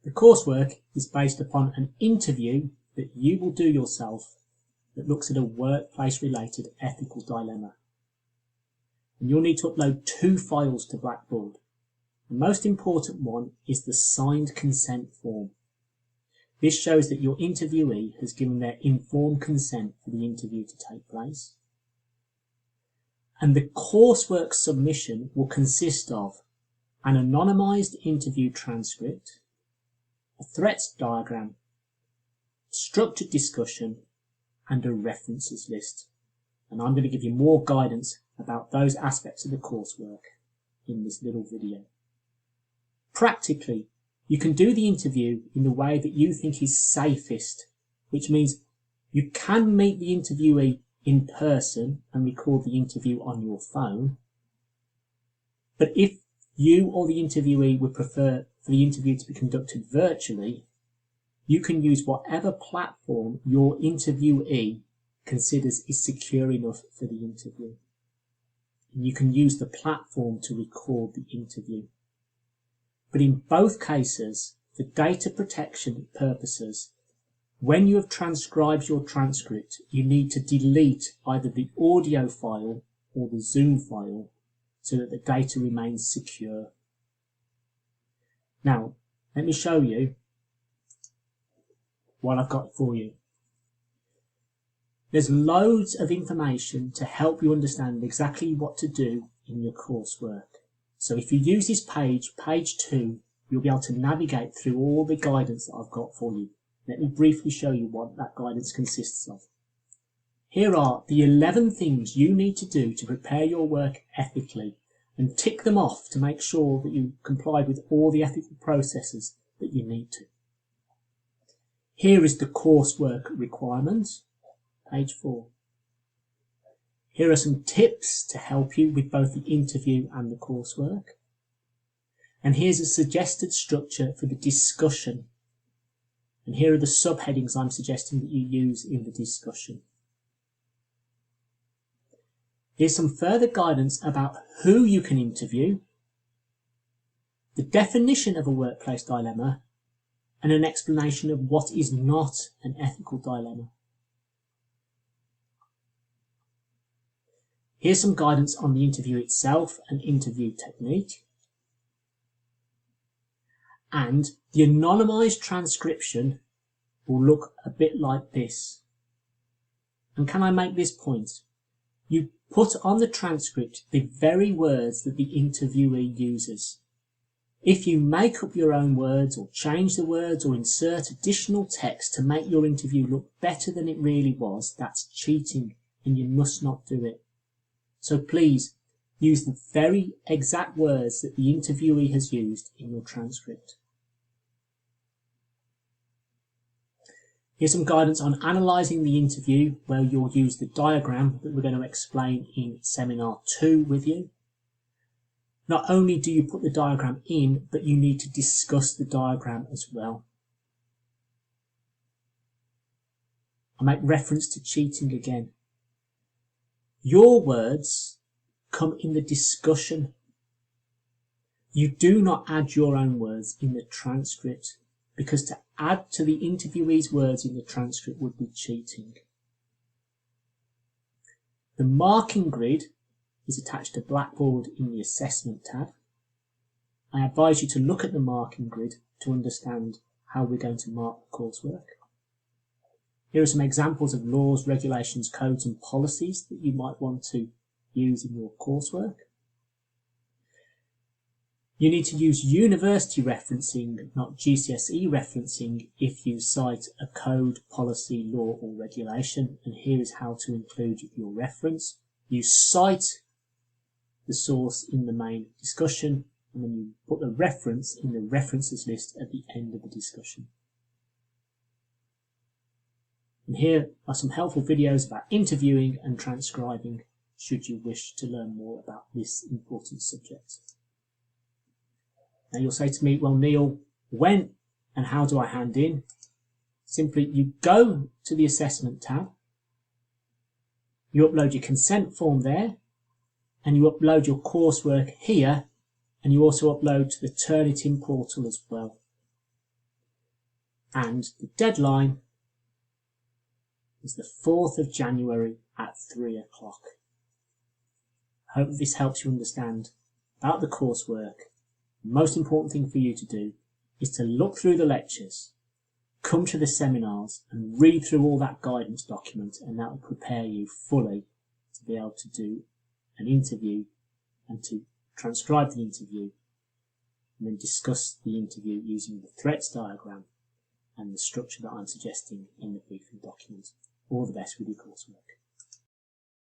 The coursework is based upon an interview that you will do yourself that looks at a workplace-related ethical dilemma. And you'll need to upload 2 files to Blackboard. The most important one is the signed consent form. This shows that your interviewee has given their informed consent for the interview to take place. And the coursework submission will consist of an anonymised interview transcript, a threats diagram, structured discussion, and a references list. And I'm going to give you more guidance about those aspects of the coursework in this little video. Practically, you can do the interview in the way that you think is safest, which means you can meet the interviewee in person and record the interview on your phone. But if you or the interviewee would prefer for the interview to be conducted virtually, you can use whatever platform your interviewee considers is secure enough for the interview. And you can use the platform to record the interview. But in both cases, for data protection purposes, when you have transcribed your transcript, you need to delete either the audio file or the Zoom file so that the data remains secure. Now, let me show you what I've got for you. There's loads of information to help you understand exactly what to do in your coursework. So if you use this page, page 2, you'll be able to navigate through all the guidance that I've got for you. Let me briefly show you what that guidance consists of. Here are the 11 things you need to do to prepare your work ethically, and tick them off to make sure that you comply with all the ethical processes that you need to. Here is the coursework requirements, page 4. Here are some tips to help you with both the interview and the coursework. And here's a suggested structure for the discussion. And here are the subheadings I'm suggesting that you use in the discussion. Here's some further guidance about who you can interview, the definition of a workplace dilemma, and an explanation of what is not an ethical dilemma. Here's some guidance on the interview itself and interview technique. And the anonymised transcription will look a bit like this. And can I make this point? You put on the transcript the very words that the interviewee uses. If you make up your own words or change the words or insert additional text to make your interview look better than it really was, that's cheating and you must not do it. So please use the very exact words that the interviewee has used in your transcript. Here's some guidance on analysing the interview, where you'll use the diagram that we're going to explain in Seminar 2 with you. Not only do you put the diagram in, but you need to discuss the diagram as well. I make reference to cheating again. Your words come in the discussion. You do not add your own words in the transcript, because to add to the interviewee's words in the transcript would be cheating. The marking grid is attached to Blackboard in the Assessment tab. I advise you to look at the marking grid to understand how we're going to mark the coursework. Here are some examples of laws, regulations, codes and policies that you might want to use in your coursework. You need to use university referencing, not GCSE referencing, if you cite a code, policy, law or regulation. And here is how to include your reference. You cite the source in the main discussion, and then you put the reference in the references list at the end of the discussion. And here are some helpful videos about interviewing and transcribing, should you wish to learn more about this important subject. Now you'll say to me, well, Neil, when and how do I hand in? Simply, you go to the Assessment tab, you upload your consent form there, and you upload your coursework here, and you also upload to the Turnitin portal as well. and the deadline is the 4th of January at 3 o'clock. I hope this helps you understand about the coursework. The most important thing for you to do is to look through the lectures, come to the seminars and read through all that guidance document, and that will prepare you fully to be able to do an interview and to transcribe the interview and then discuss the interview using the threats diagram and the structure that I'm suggesting in the briefing document. All the best with your coursework.